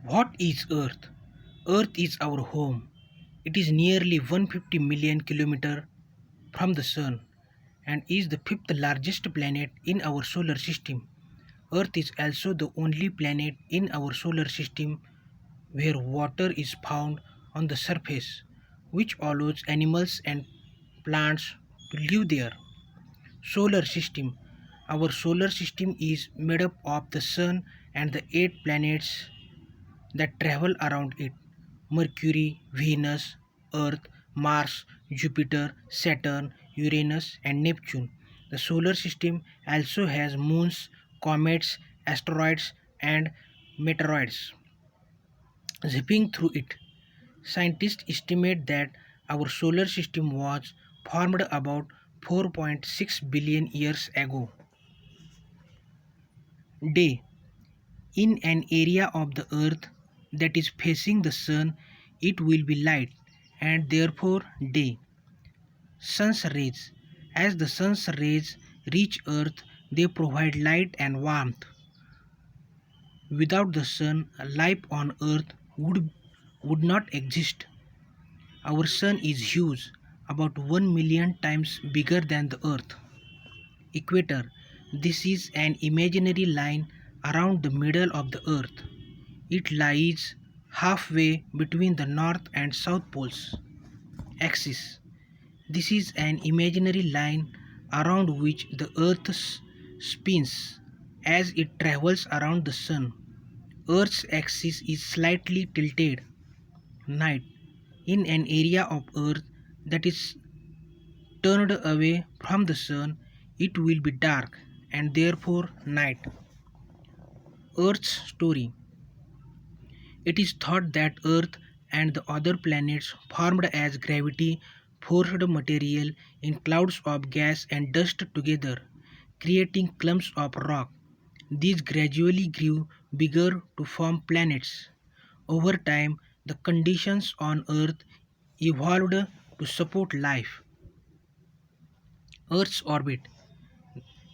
What is Earth? Earth is our home. It is nearly 150 million kilometers from the Sun and is the fifth largest planet in our solar system. Earth is also the only planet in our solar system where water is found on the surface, which allows animals and plants to live there. Solar System. Our solar system is made up of the Sun and the eight planets that travel around it: Mercury, Venus, Earth, Mars, Jupiter, Saturn, Uranus, and Neptune. The solar system also has moons, comets, asteroids, and meteoroids zipping through it. Scientists estimate that our solar system was formed about 4.6 billion years ago. Day. In an area of the earth that is facing the sun, it will be light and therefore day. Sun's rays. As the sun's rays reach earth, they provide light and warmth. Without the sun, life on earth would not exist. Our sun is huge, about 1 million times bigger than the earth. Equator. This is an imaginary line around the middle of the earth. It lies halfway between the north and south poles. Axis. This is an imaginary line around which the earth spins as it travels around the sun. Earth's axis is slightly tilted. Night. In an area of earth that is turned away from the sun, it will be dark and therefore night. Earth's story. It is thought that Earth and the other planets formed as gravity forced material in clouds of gas and dust together, creating clumps of rock. These gradually grew bigger to form planets. Over time, the conditions on Earth evolved to support life. Earth's orbit.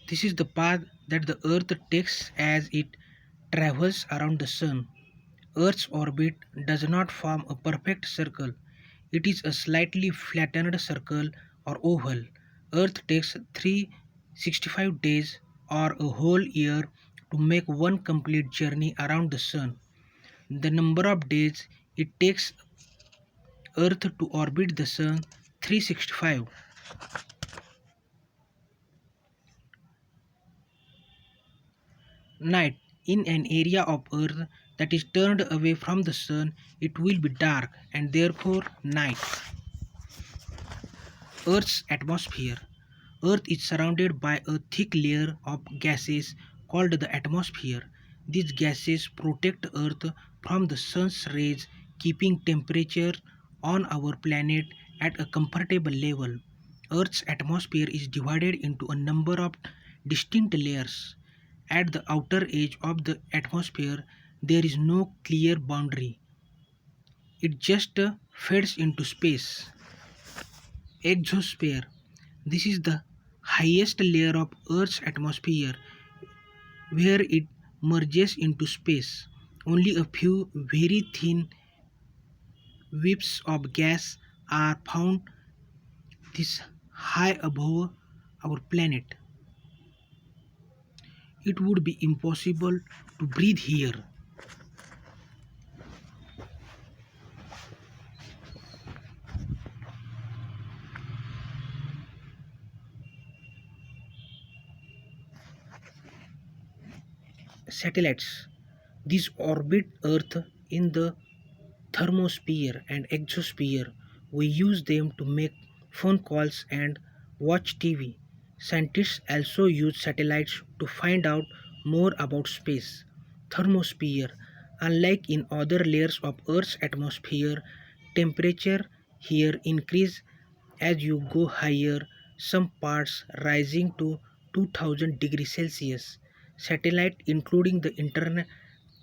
This is the path that the Earth takes as it travels around the Sun. Earth's orbit does not form a perfect circle. It is a slightly flattened circle or oval. Earth takes 365 days or a whole year to make one complete journey around the Sun. The number of days it takes Earth to orbit the Sun: 365. Night. In an area of Earth that is turned away from the Sun, it will be dark and therefore night. Earth's atmosphere. Earth is surrounded by a thick layer of gases called the atmosphere. These gases protect Earth from the sun's rays, keeping temperature on our planet at a comfortable level. Earth's atmosphere is divided into a number of distinct layers. At the outer edge of the atmosphere, there is no clear boundary. It just fades into space. Exosphere. This is the highest layer of Earth's atmosphere where it merges into space. Only a few very thin wisps of gas are found this high above our planet. It would be impossible to breathe here. Satellites. These orbit Earth in the thermosphere and exosphere. We use them to make phone calls and watch TV. Scientists also use satellites to find out more about space. Thermosphere. Unlike in other layers of Earth's atmosphere, temperature here increase as you go higher, some parts rising to 2000 degrees Celsius. Satellite including the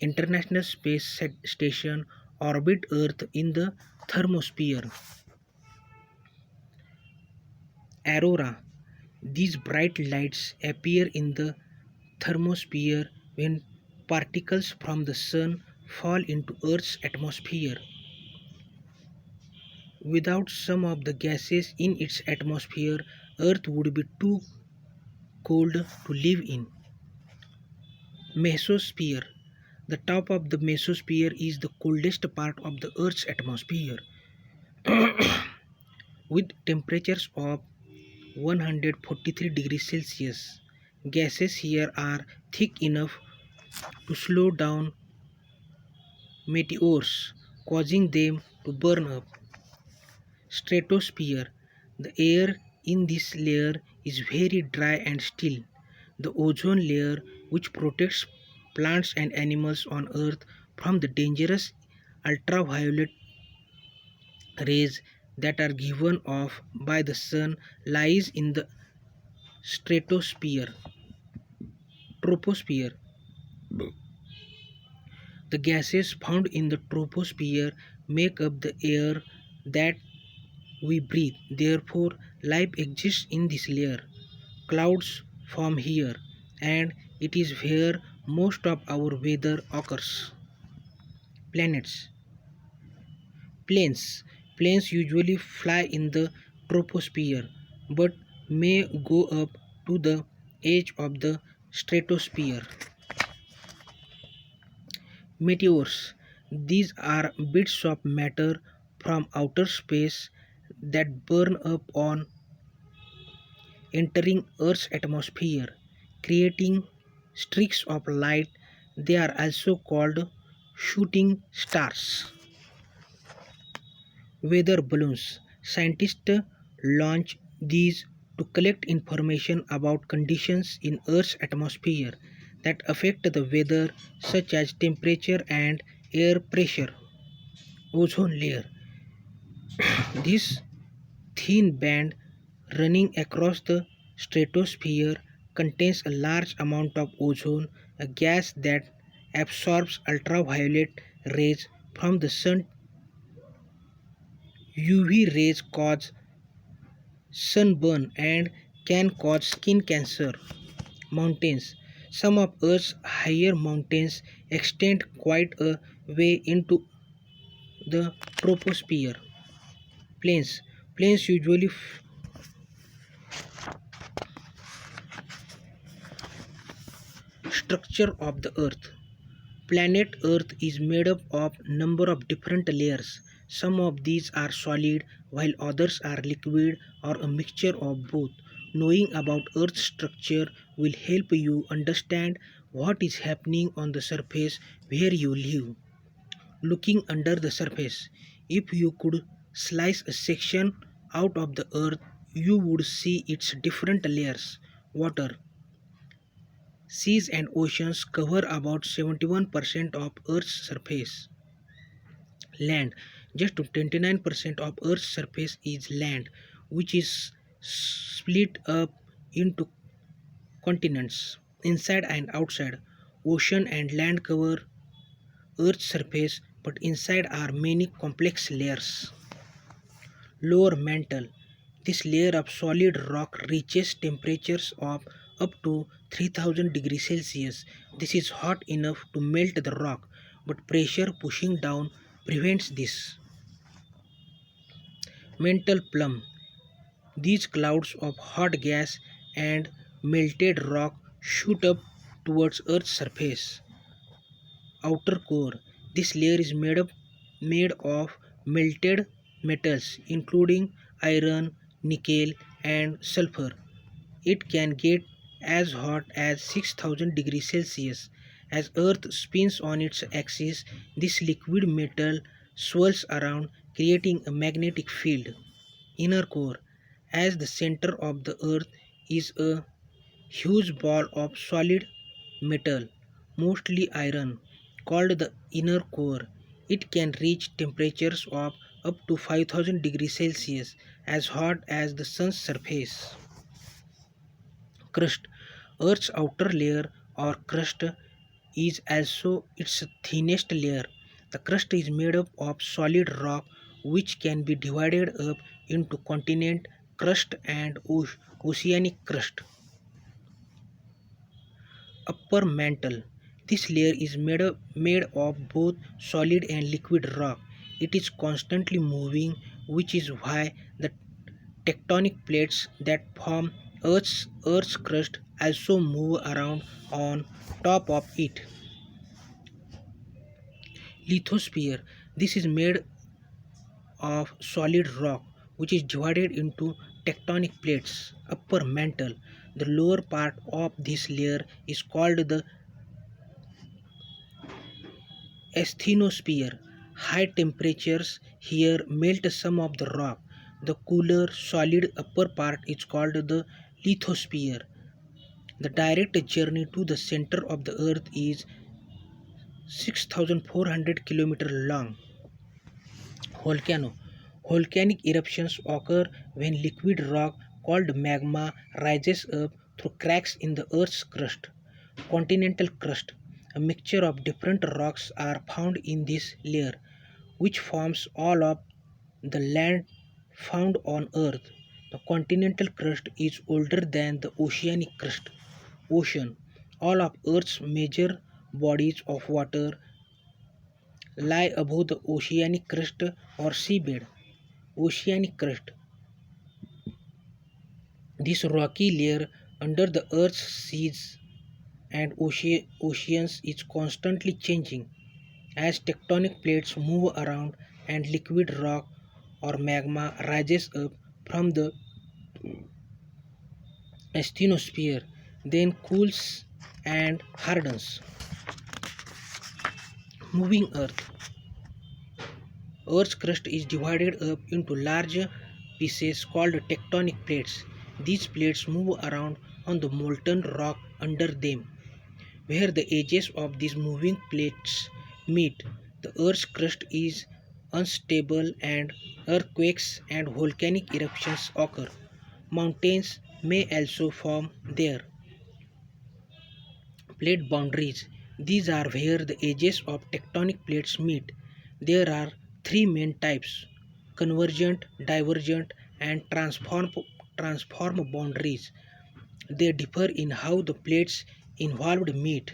International Space Station orbit Earth in the thermosphere. Aurora. These bright lights appear in the thermosphere when particles from the sun fall into Earth's atmosphere. Without some of the gases in its atmosphere, Earth would be too cold to live in. Mesosphere. The top of the mesosphere is the coldest part of the Earth's atmosphere. With temperatures of 143 degrees Celsius. Gases here are thick enough to slow down meteors, causing them to burn up. Stratosphere. The air in this layer is very dry and still. The ozone layer, which protects plants and animals on Earth from the dangerous ultraviolet rays that are given off by the sun, lies in the stratosphere. Troposphere. The gases found in the troposphere make up the air that we breathe. Therefore, life exists in this layer. Clouds form here, and it is where most of our weather occurs. Planets. Planes. Planes usually fly in the troposphere, but may go up to the edge of the stratosphere. Meteors. These are bits of matter from outer space that burn up on entering Earth's atmosphere, creating streaks of light. They are also called shooting stars. Weather balloons. Scientists launch these to collect information about conditions in Earth's atmosphere that affect the weather, such as temperature and air pressure. Ozone layer. This thin band running across the stratosphere contains a large amount of ozone, a gas that absorbs ultraviolet rays from the sun. UV rays cause sunburn and can cause skin cancer. Mountains. Some of Earth's higher mountains extend quite a way into the troposphere. Plains. Plains usually structure of the Earth. Planet Earth is made up of number of different layers. Some of these are solid while others are liquid or a mixture of both. Knowing about Earth's structure will help you understand what is happening on the surface where you live. Looking under the surface, if you could slice a section out of the Earth, you would see its different layers. Water. Seas and oceans cover about 71% of Earth's surface. Land. Just 29% of Earth's surface is land, which is split up into continents. Inside and outside, ocean and land cover Earth's surface, but inside are many complex layers. Lower mantle. This layer of solid rock reaches temperatures of up to 3000 degrees Celsius. This is hot enough to melt the rock, but pressure pushing down prevents this. Mantle plume. These clouds of hot gas and melted rock shoot up towards Earth's surface. Outer core. This layer is made of melted metals including iron, nickel and sulfur. It can get as hot as 6000 degrees Celsius. As Earth spins on its axis, this liquid metal swirls around, creating a magnetic field. Inner core. As the center of the Earth is a huge ball of solid metal, mostly iron, called the inner core. It can reach temperatures of up to 5000 degrees Celsius, as hot as the sun's surface. Crust. Earth's outer layer or crust is also its thinnest layer. The crust is made up of solid rock which can be divided up into continent crust and oceanic crust. Upper mantle. This layer is made of both solid and liquid rock. It is constantly moving, which is why the tectonic plates that form Earth's crust also move around on top of it. Lithosphere. This is made of solid rock which is divided into tectonic plates. Upper mantle. The lower part of this layer is called the asthenosphere. High temperatures here melt some of the rock. The cooler, solid upper part is called the lithosphere. The direct journey to the center of the earth is 6,400 km long. Volcano. Volcanic eruptions occur when liquid rock called magma rises up through cracks in the Earth's crust. Continental crust. A mixture of different rocks are found in this layer, which forms all of the land found on Earth. The continental crust is older than the oceanic crust. Ocean. All of Earth's major bodies of water lie above the oceanic crust or seabed. Oceanic crust. This rocky layer under the Earth's seas and oceans is constantly changing as tectonic plates move around and liquid rock or magma rises up from the asthenosphere, then cools and hardens. Moving Earth. Earth's crust is divided up into large pieces called tectonic plates. These plates move around on the molten rock under them. Where the edges of these moving plates meet, the Earth's crust is unstable and earthquakes and volcanic eruptions occur. Mountains may also form there. Plate boundaries. These are where the edges of tectonic plates meet. There are three main types: convergent, divergent, and transform boundaries. They differ in how the plates involved meet.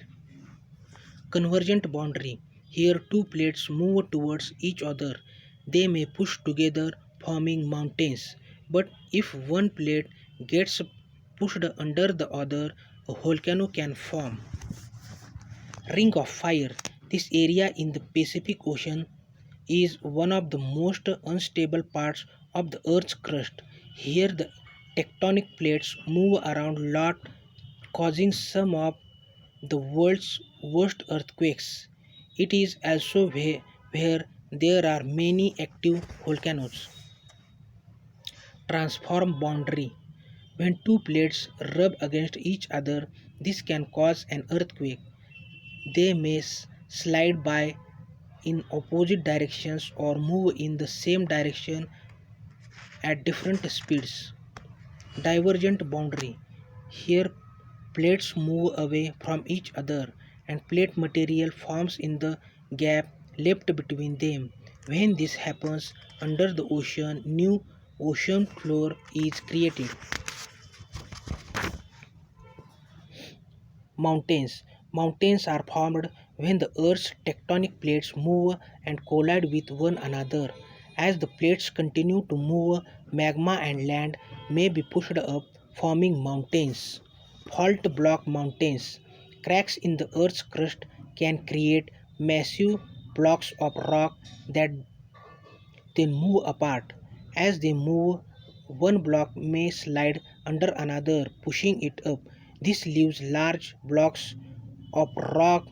Convergent boundary. Here two plates move towards each other. They may push together forming mountains. But if one plate gets pushed under the other, a volcano can form. Ring of Fire. This area in the Pacific Ocean is one of the most unstable parts of the Earth's crust. Here the tectonic plates move around a lot, causing some of the world's worst earthquakes. It is also where there are many active volcanoes. Transform boundary. When two plates rub against each other, this can cause an earthquake. They may slide by in opposite directions or move in the same direction at different speeds. Divergent boundary. Here plates move away from each other and plate material forms in the gap left between them. When this happens under the ocean, new ocean floor is created. Mountains. Mountains are formed when the Earth's tectonic plates move and collide with one another. As the plates continue to move, magma and land may be pushed up, forming mountains. Fault block mountains. Cracks in the Earth's crust can create massive blocks of rock that then move apart. As they move, one block may slide under another, pushing it up. This leaves large blocks of rock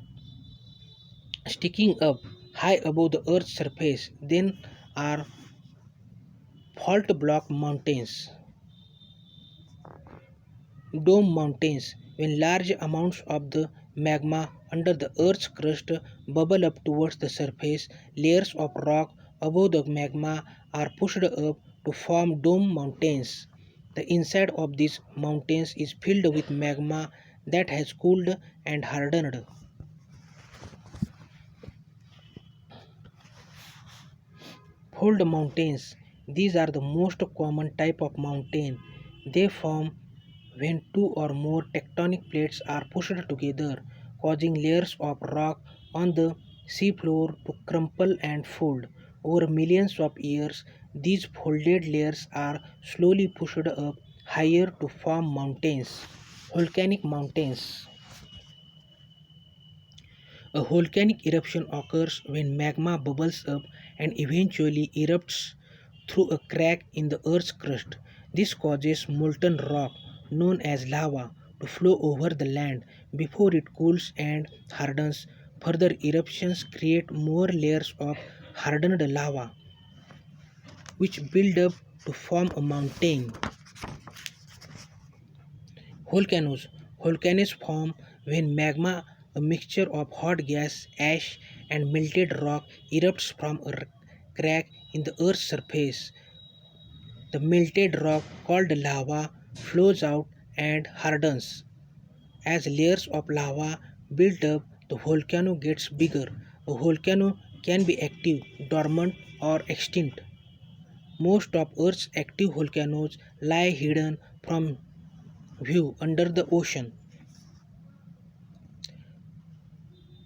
sticking up high above the Earth's surface. Then are fault block mountains. Dome mountains. When large amounts of the magma under the Earth's crust bubble up towards the surface, layers of rock above the magma are pushed up to form dome mountains. The inside of these mountains is filled with magma that has cooled and hardened. Fold mountains. These are the most common type of mountain. They form when two or more tectonic plates are pushed together. causing layers of rock on the seafloor to crumple and fold. Over millions of years, these folded layers are slowly pushed up higher to form mountains, volcanic mountains. A volcanic eruption occurs when magma bubbles up and eventually erupts through a crack in the Earth's crust. This causes molten rock, known as lava, to flow over the land before it cools and hardens. Further eruptions create more layers of hardened lava, which build up to form a mountain. Volcanoes. Volcanoes form when magma, a mixture of hot gas, ash, and melted rock, erupts from a crack in the Earth's surface. The melted rock, called lava, flows out and hardens. As layers of lava build up, the volcano gets bigger. A volcano can be active, dormant, or extinct. Most of Earth's active volcanoes lie hidden from view under the ocean.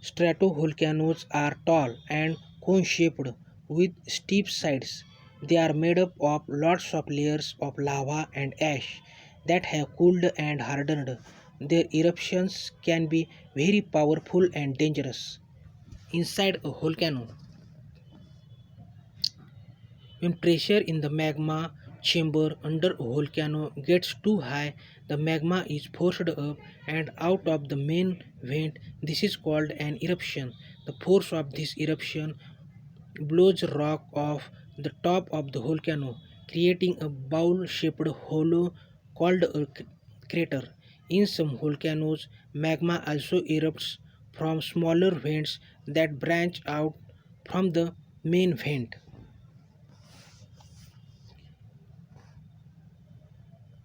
Stratovolcanoes are tall and cone-shaped with steep sides. They are made up of lots of layers of lava and ash that have cooled and hardened. Their eruptions can be very powerful and dangerous. Inside a volcano, when pressure in the magma chamber under a volcano gets too high, the magma is forced up and out of the main vent. This is called an eruption. The force of this eruption blows rock off the top of the volcano, creating a bowl-shaped hollow called a crater. In some volcanoes, magma also erupts from smaller vents that branch out from the main vent.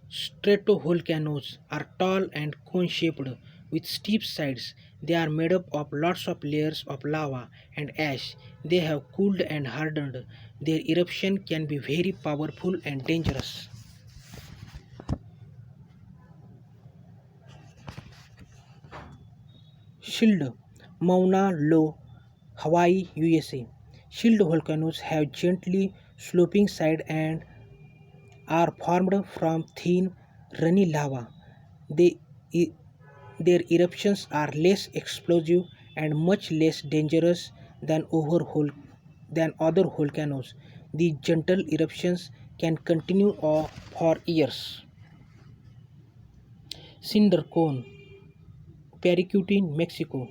Stratovolcanoes are tall and cone-shaped with steep sides. They are made up of lots of layers of lava and ash. They have cooled and hardened. Their eruption can be very powerful and dangerous. Shield, Mauna Loa, Hawaii, USA. Shield volcanoes have gently sloping sides and are formed from thin, runny lava. They, e- their eruptions are less explosive and much less dangerous than other volcanoes. These gentle eruptions can continue for years. Cinder cone, Pericutin, Mexico.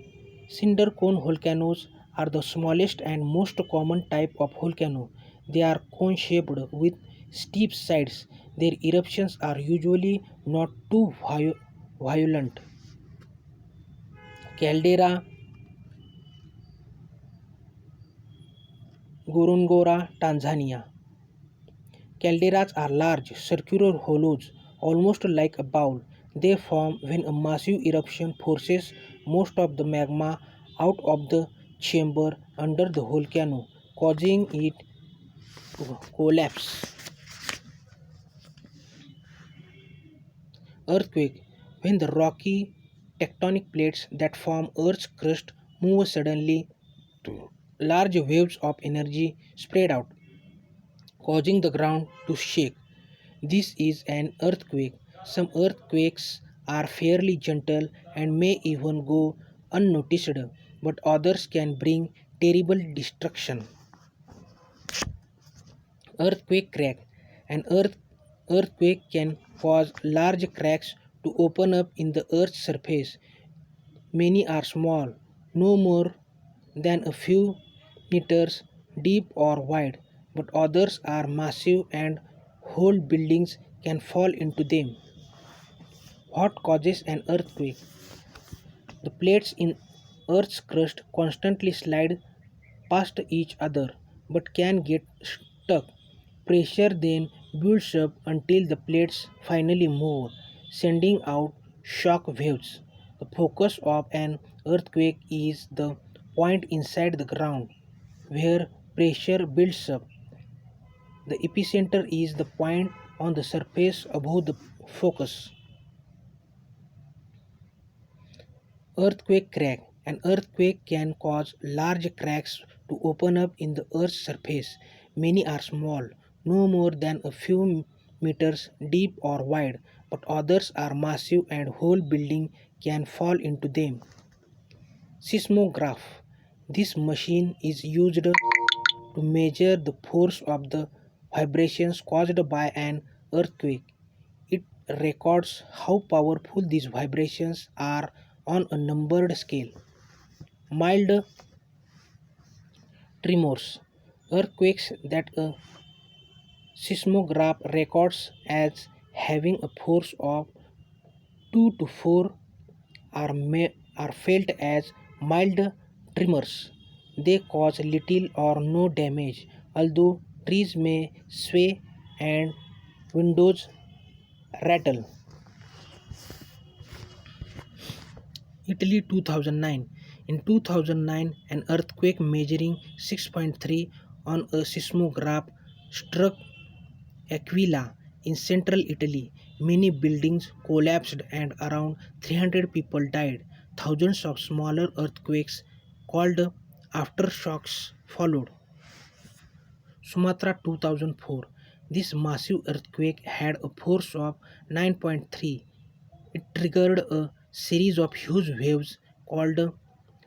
Cinder cone volcanoes are the smallest and most common type of volcano. They are cone shaped with steep sides. Their eruptions are usually not too violent. Caldera, Gorongora, Tanzania. Calderas are large, circular hollows, almost like a bowl. They form when a massive eruption forces most of the magma out of the chamber under the volcano, causing it to collapse. Earthquake. When the rocky tectonic plates that form Earth's crust move suddenly, large waves of energy spread out, causing the ground to shake. This is an earthquake. Some earthquakes are fairly gentle and may even go unnoticed, but others can bring terrible destruction. Earthquake crack. Earthquake can cause large cracks to open up in the Earth's surface. Many are small, no more than a few meters deep or wide, but others are massive and whole buildings can fall into them. What causes an earthquake? The plates in Earth's crust constantly slide past each other but can get stuck. Pressure then builds up until the plates finally move, sending out shock waves. The focus of an earthquake is the point inside the ground where pressure builds up. The epicenter is the point on the surface above the focus. Earthquake crack. An earthquake can cause large cracks to open up in the Earth's surface. Many are small, no more than a few meters deep or wide, but others are massive and whole building can fall into them. Seismograph. This machine is used to measure the force of the vibrations caused by an earthquake. It records how powerful these vibrations are on a numbered scale. Mild tremors. Earthquakes that a seismograph records as having a force of 2 to 4 are felt as mild tremors. They cause little or no damage, although trees may sway and windows rattle. Italy 2009. In 2009, an earthquake measuring 6.3 on a seismograph struck Aquila in central Italy. Many buildings collapsed and around 300 people died. Thousands of smaller earthquakes called aftershocks followed. Sumatra 2004. This massive earthquake had a force of 9.3. It triggered a series of huge waves called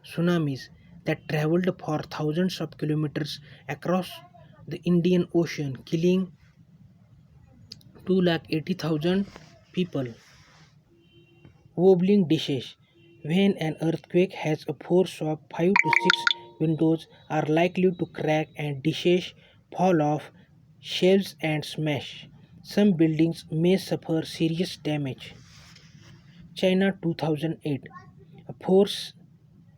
tsunamis that traveled for thousands of kilometers across the Indian Ocean, killing 280,000 people. Wobbling dishes. When an earthquake has a force of 5 to 6, windows are likely to crack and dishes fall off shelves and smash. Some buildings may suffer serious damage. China 2008. A force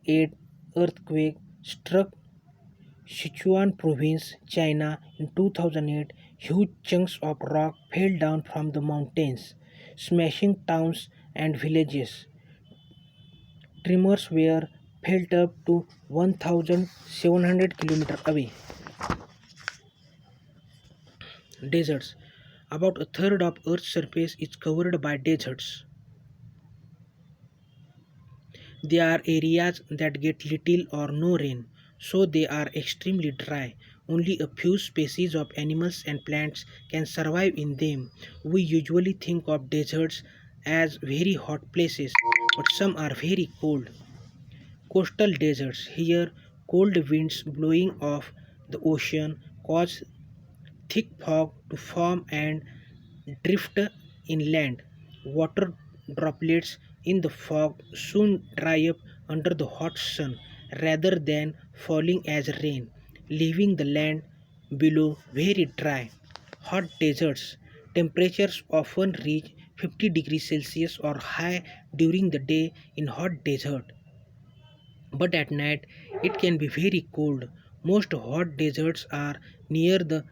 8 earthquake struck Sichuan province, China in 2008. Huge chunks of rock fell down from the mountains, smashing towns and villages. Tremors were felt up to 1,700 kilometers away. Deserts. About a third of Earth's surface is covered by deserts. They are areas that get little or no rain, so they are extremely dry. Only a few species of animals and plants can survive in them. We usually think of deserts as very hot places, but some are very cold. Coastal deserts. Here, cold winds blowing off the ocean cause thick fog to form and drift inland. Water droplets in the fog soon dry up under the hot sun rather than falling as rain, leaving the land below very dry. Hot deserts. Temperatures often reach 50 degrees Celsius or high during the day in hot desert, but at night it can be very cold. Most hot deserts are near the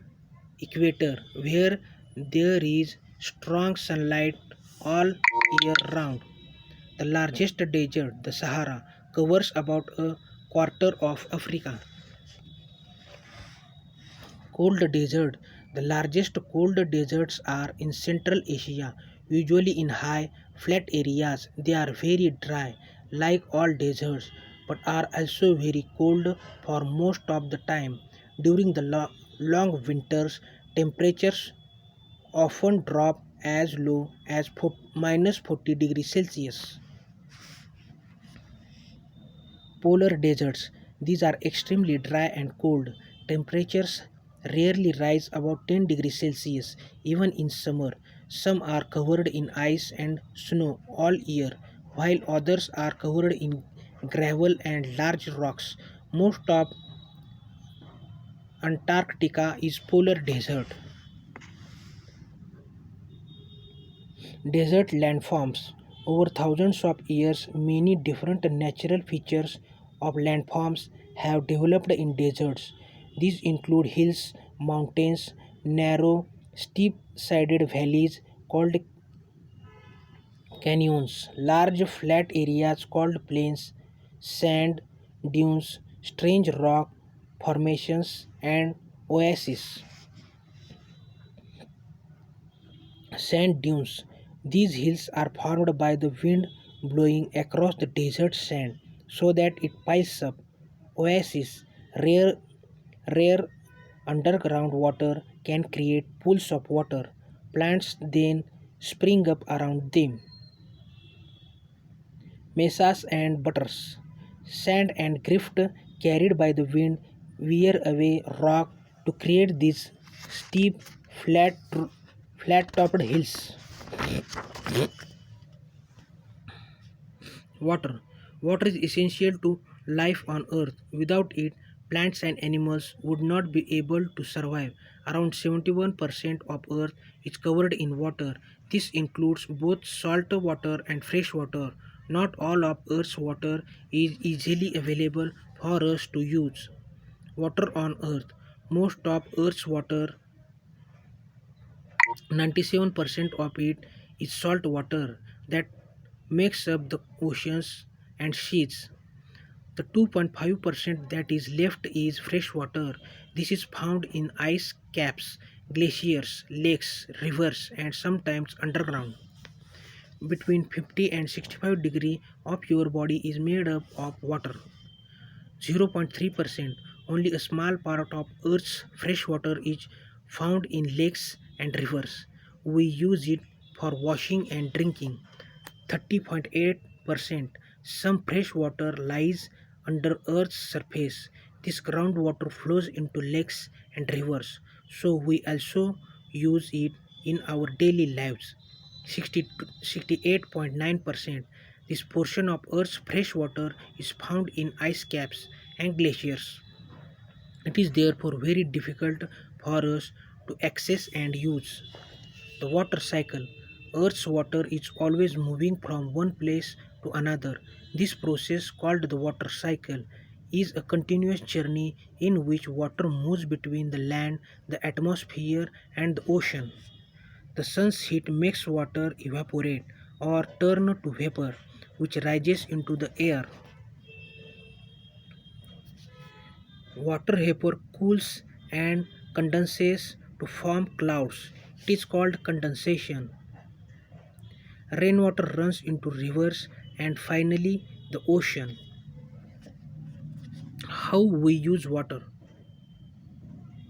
equator where there is strong sunlight all year round. The largest desert, the Sahara, covers about a quarter of Africa. Cold desert. The largest cold deserts are in Central Asia, usually in high, flat areas. They are very dry, like all deserts, but are also very cold for most of the time. During the long winters, temperatures often drop as low as minus 40 degrees Celsius. Polar deserts. These are extremely dry and cold. Temperatures rarely rise above 10 degrees Celsius, even in summer. Some are covered in ice and snow all year, while others are covered in gravel and large rocks. Most of Antarctica is polar desert. Desert landforms. Over thousands of years, many different natural features of landforms have developed in deserts. These include hills, mountains, narrow, steep-sided valleys called canyons, large flat areas called plains, sand dunes, strange rock formations, and oases. Sand dunes. These hills are formed by the wind blowing across the desert sand so that it piles up. Oases, rare underground water, can create pools of water. Plants then spring up around them. Mesas and butters. Sand and drift carried by the wind wear away rock to create these steep, flat, flat-topped hills. Water. Water is essential to life on Earth. Without it, plants and animals would not be able to survive. Around 71% of Earth is covered in water. This includes both salt water and fresh water. Not all of Earth's water is easily available for us to use. Water on Earth. Most of Earth's water, 97% of it, is salt water that makes up the oceans and seas. The 2.5% that is left is fresh water. This is found in ice caps, glaciers, lakes, rivers, and sometimes underground. Between 50 and 65 degree of your body is made up of water. 0.3%, only a small part of Earth's fresh water is found in lakes and rivers. We use it for washing and drinking. 30.8%, some fresh water lies under Earth's surface. This groundwater flows into lakes and rivers, so we also use it in our daily lives. 68.9%, this portion of Earth's fresh water is found in ice caps and glaciers. It is therefore very difficult for us to access and use. The water cycle. Earth's water is always moving from one place to another. This process, called the water cycle, is a continuous journey in which water moves between the land, the atmosphere, and the ocean. The sun's heat makes water evaporate or turn to vapor, which rises into the air. Water vapor cools and condenses to form clouds. It is called condensation. Rainwater runs into rivers and finally the ocean. How we use water?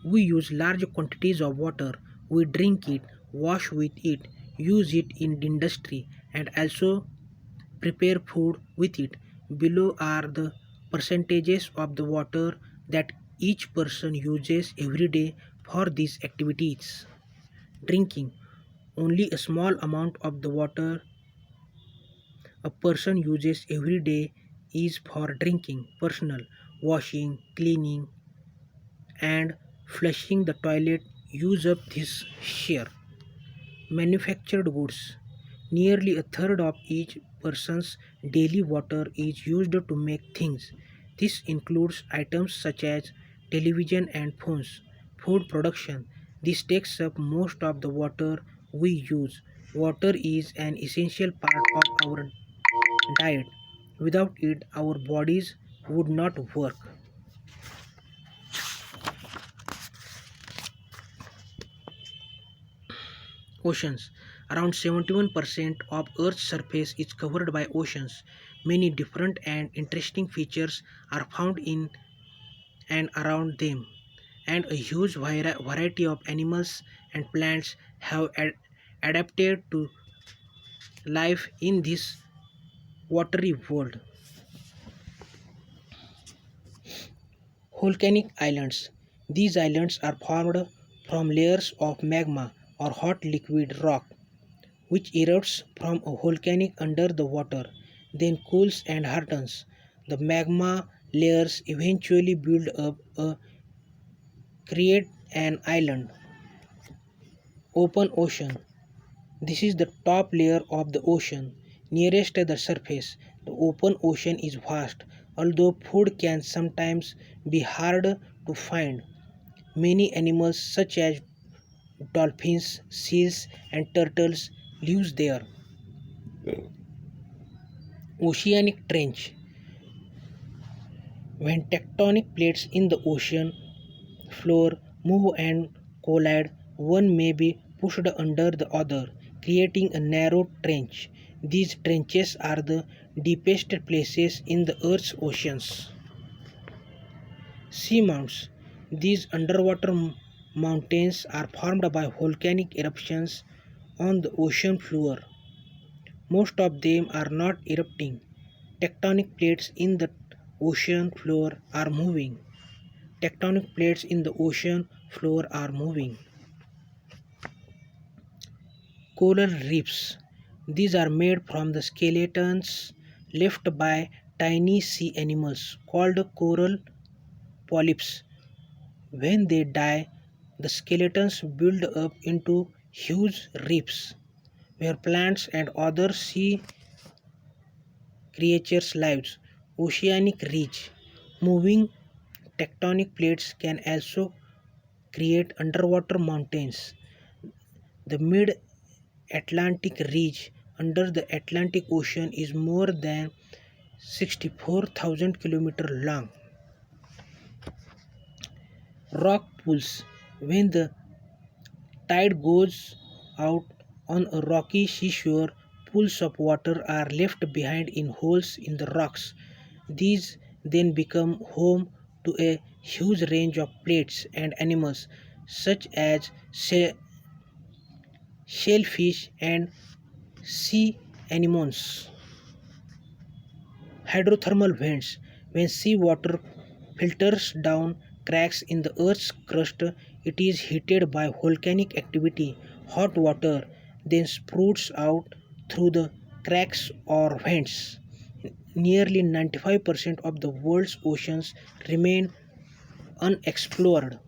We use large quantities of water. We drink it, wash with it, use it in industry, and also prepare food with it. Below are the percentages of the water that each person uses every day for these activities. Drinking. Only a small amount of the water a person uses every day is for drinking. Personal. Washing, cleaning, and flushing the toilet use up this share. Manufactured goods. Nearly a third of each person's daily water is used to make things. This includes items such as television and phones. Food production. This takes up most of the water we use. Water is an essential part of our diet. Without it, our bodies would not work. Oceans. Around 71% of Earth's surface is covered by oceans. Many different and interesting features are found in and around them, and a huge variety of animals and plants have adapted to life in this watery world. Volcanic islands. These islands are formed from layers of magma or hot liquid rock which erupts from a volcanic under the water, then cools and hardens. The magma layers eventually build up a create an island. Open ocean. This is the top layer of the ocean, nearest the surface. The open ocean is vast, although food can sometimes be hard to find. Many animals such as dolphins, seals, and turtles live there. Oceanic trench. When tectonic plates in the ocean floor move and collide, one may be pushed under the other, creating a narrow trench. These trenches are the deepest places in the Earth's oceans. Seamounts. These underwater mountains are formed by volcanic eruptions on the ocean floor. Most of them are not erupting. Tectonic plates in the ocean floor are moving. Tectonic plates in the ocean floor are moving. Coral reefs. These are made from the skeletons left by tiny sea animals called coral polyps. When they die, the skeletons build up into huge reefs where plants and other sea creatures live. Oceanic ridge. Moving tectonic plates can also create underwater mountains. The mid Atlantic ridge under the Atlantic Ocean is more than 64,000 kilometers long. Rock pools. When the tide goes out on a rocky seashore, pools of water are left behind in holes in the rocks. These then become home to a huge range of plants and animals such as shellfish and sea anemones. Hydrothermal vents. When seawater filters down cracks in the Earth's crust, it is heated by volcanic activity. Hot water then spouts out through the cracks or vents. Nearly 95% of the world's oceans remain unexplored.